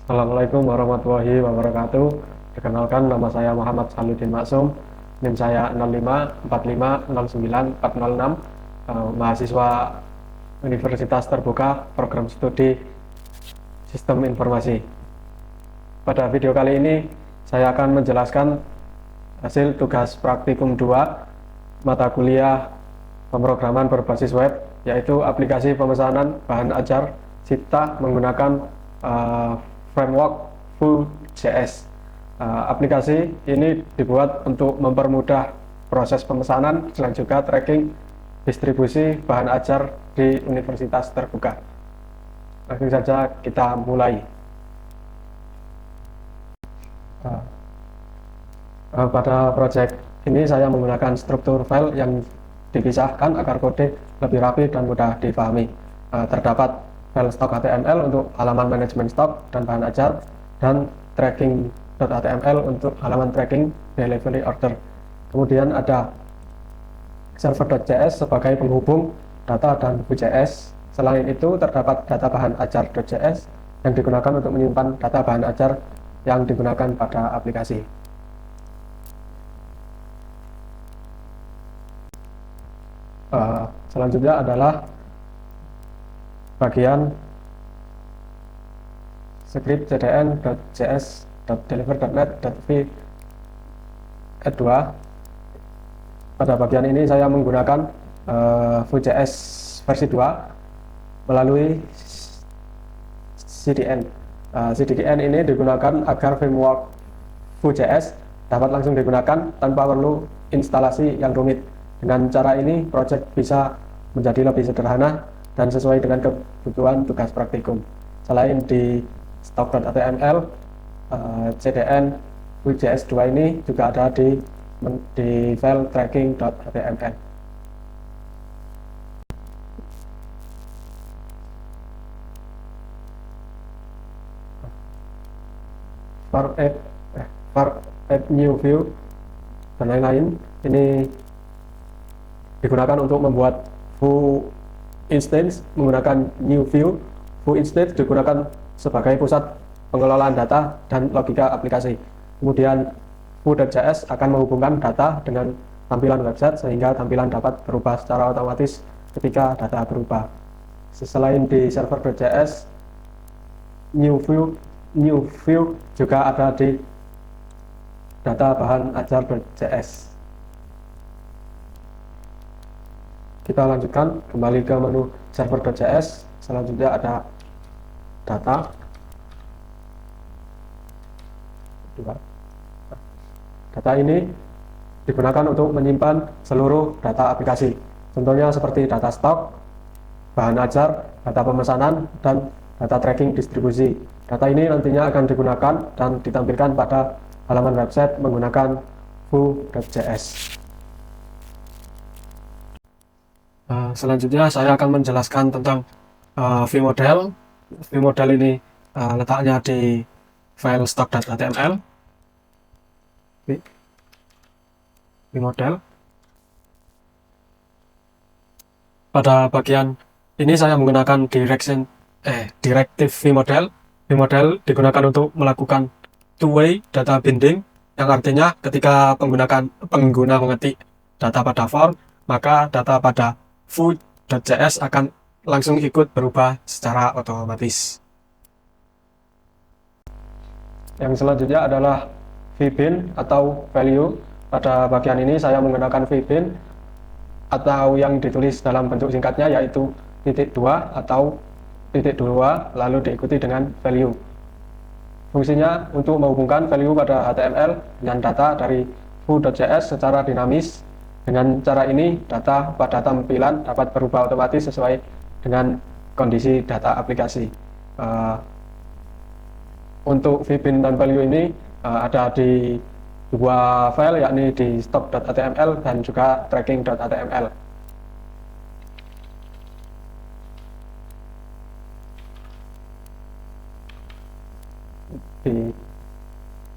Assalamualaikum warahmatullahi wabarakatuh. Perkenalkan, nama saya Muhammad Saluddin Maksum, NIM saya 054509406, mahasiswa Universitas Terbuka Program Studi Sistem Informasi. Pada video kali ini saya akan menjelaskan hasil tugas praktikum 2 mata kuliah pemrograman berbasis web, yaitu aplikasi pemesanan bahan ajar Cipta menggunakan framework Vue.js. Aplikasi ini dibuat untuk mempermudah proses pemesanan dan juga tracking distribusi bahan ajar di Universitas Terbuka. Langsung saja kita mulai. Pada project ini saya menggunakan struktur file yang dipisahkan agar kode lebih rapi dan mudah dipahami. Terdapat file stok HTML untuk halaman manajemen stok dan bahan ajar, dan tracking.html untuk halaman tracking delivery order. Kemudian ada server.js sebagai penghubung data dan Vue.js. Selain itu terdapat data bahan ajar.js yang digunakan untuk menyimpan data bahan ajar yang digunakan pada aplikasi. Selanjutnya adalah bagian script cdn.js.deliver.net.v2. Pada bagian ini saya menggunakan Vue.js versi 2 melalui CDN. CDN ini digunakan agar framework Vue.js dapat langsung digunakan tanpa perlu instalasi yang rumit. Dengan cara ini, project bisa menjadi lebih sederhana dan sesuai dengan kebutuhan tugas praktikum. Selain di stock.html, CDN Vue.js 2 ini juga ada di file tracking.html. For add new view dan lain-lain ini digunakan untuk membuat Vue instance menggunakan new view. Vue instance digunakan sebagai pusat pengelolaan data dan logika aplikasi. Kemudian Vue.js akan menghubungkan data dengan tampilan website sehingga tampilan dapat berubah secara otomatis ketika data berubah. Selain di server.js, new view juga ada di data bahan ajar.js. Kita lanjutkan kembali ke menu server.js. Selanjutnya ada data. Data ini digunakan untuk menyimpan seluruh data aplikasi. Contohnya seperti data stok, bahan ajar, data pemesanan, dan data tracking distribusi. Data ini nantinya akan digunakan dan ditampilkan pada halaman website menggunakan Vue.js. Selanjutnya saya akan menjelaskan tentang view model. View model ini letaknya di file stock.html. View model. Pada bagian ini saya menggunakan directive view model. View model digunakan untuk melakukan two-way data binding, yang artinya ketika pengguna mengetik data pada form, maka data pada Vue.js akan langsung ikut berubah secara otomatis. Yang selanjutnya adalah vbin atau value. Pada bagian ini saya menggunakan vbin atau yang ditulis dalam bentuk singkatnya yaitu .2 atau .2 lalu diikuti dengan value. Fungsinya untuk menghubungkan value pada HTML dengan data dari Vue.js secara dinamis. Dengan cara ini, data pada tampilan dapat berubah otomatis sesuai dengan kondisi data aplikasi. Untuk vbin dan value ini ada di dua file, yakni di stock.html dan juga tracking.html.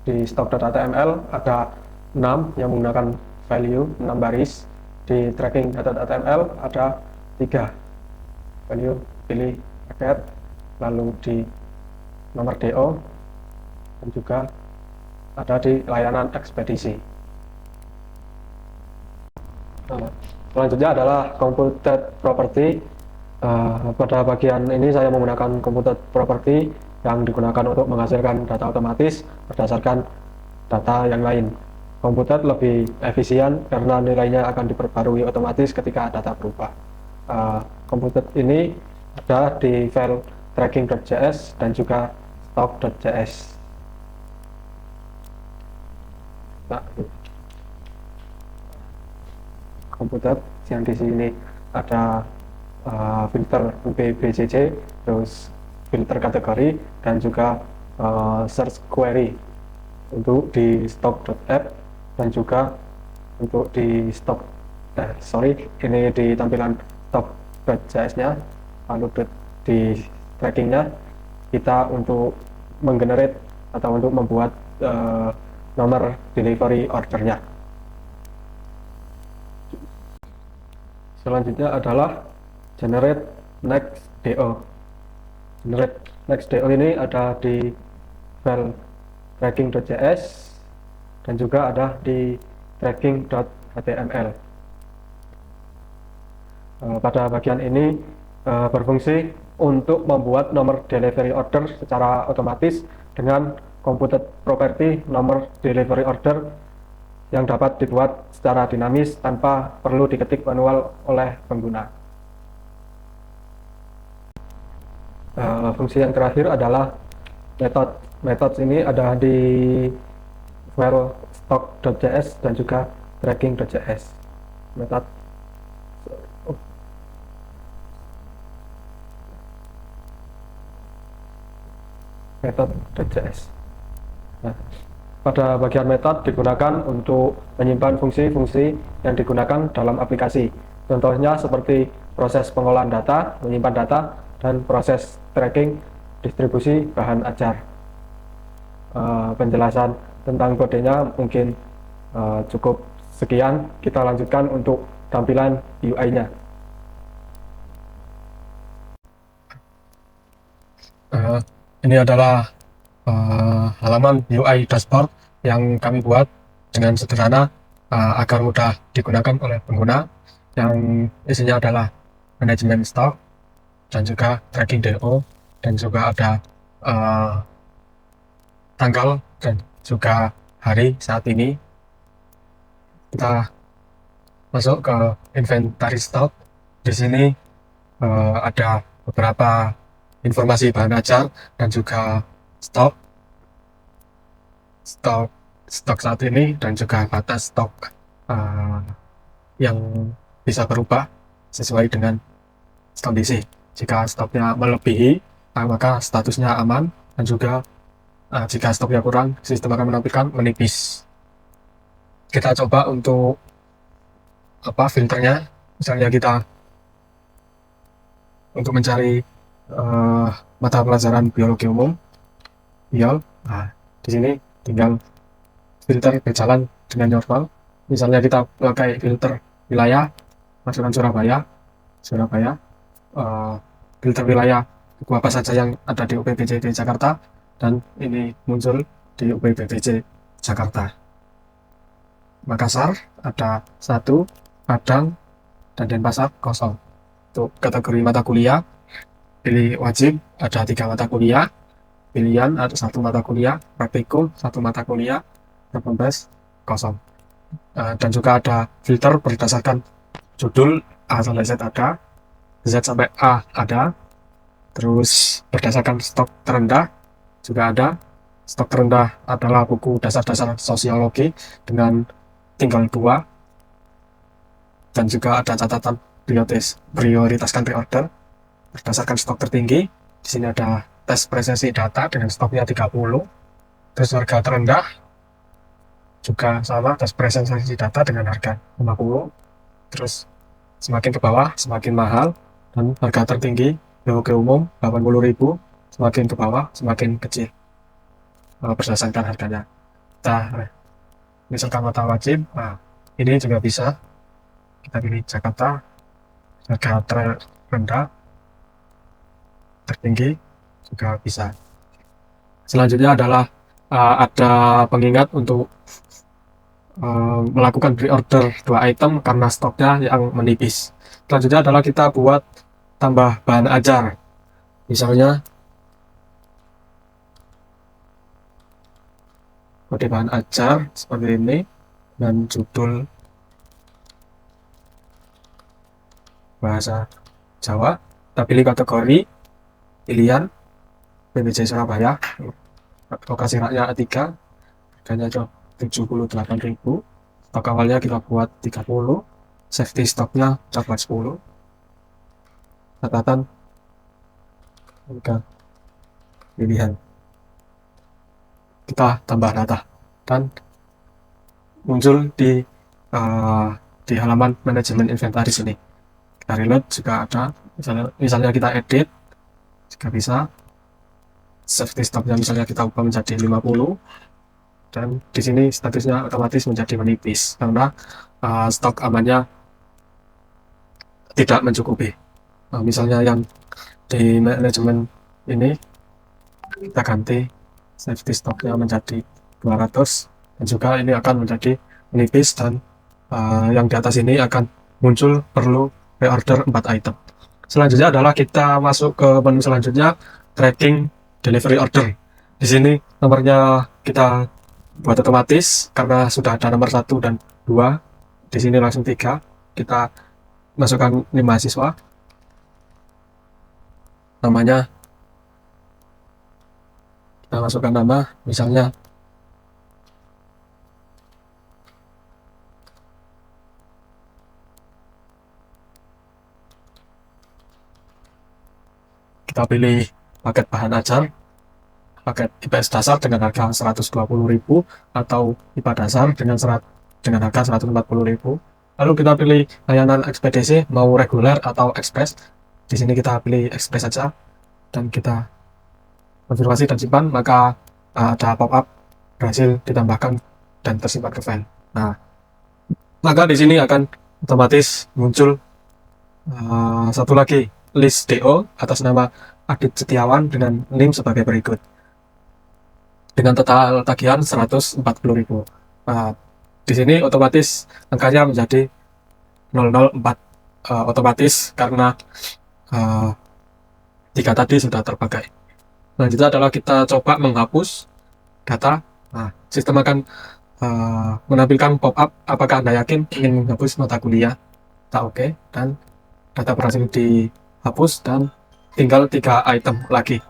Di stock.html ada 6 yang menggunakan value 6 baris. Di tracking.html ada 3 value, pilih paket, lalu di nomor DO dan juga ada di layanan ekspedisi. Selanjutnya adalah computed property. Pada bagian ini saya menggunakan computed property yang digunakan untuk menghasilkan data otomatis berdasarkan data yang lain. Computed lebih efisien karena nilainya akan diperbarui otomatis ketika data berubah. Computed ini ada di file tracking.js dan juga stock.js. Nah, computed yang di sini ada filter UPBCC, terus filter kategori, dan juga search query untuk di stock.app dan juga untuk di ini di tampilan stock.js nya. Lalu di trackingnya kita untuk menggenerate atau untuk membuat nomor delivery ordernya. Selanjutnya adalah generate next DO. Generate next DO ini ada di file tracking.js dan juga ada di tracking.html. Pada bagian ini berfungsi untuk membuat nomor delivery order secara otomatis dengan computed property nomor delivery order yang dapat dibuat secara dinamis tanpa perlu diketik manual oleh pengguna. Fungsi yang terakhir adalah method. Method ini ada di file stock.js dan juga tracking.js. Method.js. Nah, pada bagian method digunakan untuk menyimpan fungsi-fungsi yang digunakan dalam aplikasi. Contohnya seperti proses pengolahan data, menyimpan data, dan proses tracking distribusi bahan ajar. Penjelasan tentang kodenya mungkin cukup sekian. Kita lanjutkan untuk tampilan UI-nya. Ini adalah halaman UI dashboard yang kami buat dengan sederhana agar mudah digunakan oleh pengguna, yang isinya adalah manajemen stok dan juga tracking DO, dan juga ada tanggal dan juga hari saat ini. Kita masuk ke inventory stock. Di sini ada beberapa informasi bahan ajar dan juga stok saat ini, dan juga batas stok yang bisa berubah sesuai dengan kondisi. Jika stoknya melebihi, maka statusnya aman, dan juga jika stoknya kurang, sistem akan menampilkan menipis. Kita coba untuk filternya. Misalnya kita untuk mencari mata pelajaran biologi umum, biol. Nah, di sini tinggal filter berjalan dengan normal. Misalnya kita pakai filter wilayah, masukkan Surabaya. Filter wilayah buku apa saja yang ada di UPBJD Jakarta, dan ini muncul di UPBJD Jakarta. Makassar ada 1, Padang dan Denpasar kosong. Untuk kategori mata kuliah, pilih wajib ada 3 mata kuliah, pilihan ada 1 mata kuliah, praktikum 1 mata kuliah, pembebas kosong. Dan juga ada filter berdasarkan judul, A sampai Z ada, Z sampai A ada, terus berdasarkan stok terendah juga ada. Stok terendah adalah buku dasar-dasar sosiologi dengan tinggal 2, dan juga ada catatan prioritaskan reorder berdasarkan stok tertinggi. Di sini ada tes presisi data dengan stoknya 30, terus harga terendah juga sama, tes presisi data dengan harga 50, terus semakin ke bawah semakin mahal, dan harga tertinggi biologi umum 80.000, semakin ke bawah semakin kecil berdasarkan harganya. Misalkan mata wajib, ini juga bisa kita pilih Jakarta, harga terendah, tertinggi juga bisa. Selanjutnya adalah ada pengingat untuk melakukan pre-order 2 item karena stoknya yang menipis. Selanjutnya adalah kita buat tambah bahan ajar. Misalnya kode bahan ajar seperti ini dan judul bahasa Jawa. Kita pilih kategori pilihan PBJ Surabaya, lokasi raknya A3, harganya 78.000. Stok awalnya kita buat 30, safety stoknya kita buat 10. Catatan pilihan, kita tambah data dan muncul di halaman manajemen inventaris ini. Kita reload juga ada, misalnya kita edit juga bisa. Safety stoknya misalnya kita ubah menjadi 50, dan di sini statusnya otomatis menjadi menipis karena stok amannya tidak mencukupi. Misalnya yang di manajemen ini kita ganti safety stoknya menjadi 200, dan juga ini akan menjadi menipis, dan yang di atas ini akan muncul perlu reorder 4 item. Selanjutnya adalah kita masuk ke menu selanjutnya, tracking delivery order. Di sini nomornya kita buat otomatis karena sudah ada nomor 1 dan 2. Di sini langsung 3. Kita masukkan 5 mahasiswa. Namanya kita masukkan nama, misalnya kita pilih paket bahan ajar, paket IPS dasar dengan harga 120.000 atau IPA dasar dengan harga 140.000. Lalu kita pilih layanan ekspedisi mau reguler atau ekspres. Di sini kita pilih ekspres saja dan kita konfirmasi dan simpan, maka ada pop-up berhasil ditambahkan dan tersimpan ke file. Nah, maka di sini akan otomatis muncul satu lagi list DO atas nama Adit Setiawan dengan NIM sebagai berikut. Dengan total tagihan 140.000. Di sini otomatis angkanya menjadi 004 otomatis karena 3 tadi sudah terpakai. Selanjutnya adalah kita coba menghapus data. Nah, sistem akan menampilkan pop-up apakah Anda yakin ingin menghapus mata kuliah. Kita oke, dan data berhasil dihapus dan tinggal 3 item lagi.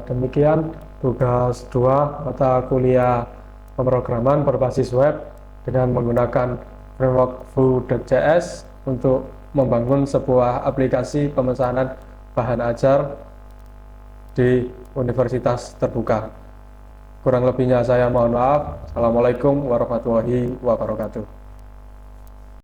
Demikian tugas 2 mata kuliah pemrograman berbasis web dengan menggunakan framework Vue.js untuk membangun sebuah aplikasi pemesanan bahan ajar di Universitas Terbuka. Kurang lebihnya saya mohon maaf. Assalamualaikum warahmatullahi wabarakatuh.